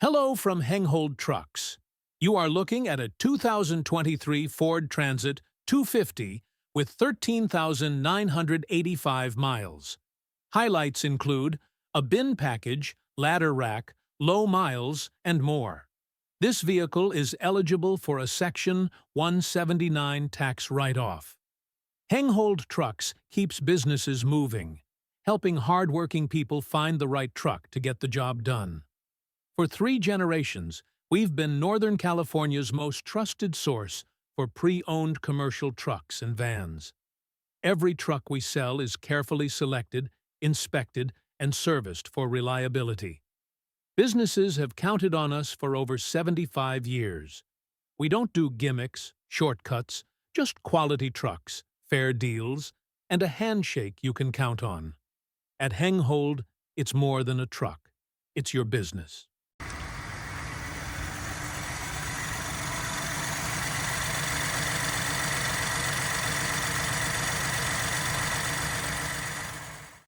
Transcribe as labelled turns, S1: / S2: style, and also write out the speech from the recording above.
S1: Hello from Hengehold Trucks. You are looking at a 2023 Ford Transit 250 with 13,985 miles. Highlights include a bin package, ladder rack, low miles, and more. This vehicle is eligible for a Section 179 tax write-off. Hengehold Trucks keeps businesses moving, helping hard-working people find the right truck to get the job done. For 3 generations, we've been Northern California's most trusted source for pre-owned commercial trucks and vans. Every truck we sell is carefully selected, inspected, and serviced for reliability. Businesses have counted on us for over 75 years. We don't do gimmicks, shortcuts, just quality trucks, fair deals, and a handshake you can count on. At Hengehold, it's more than a truck. It's your business.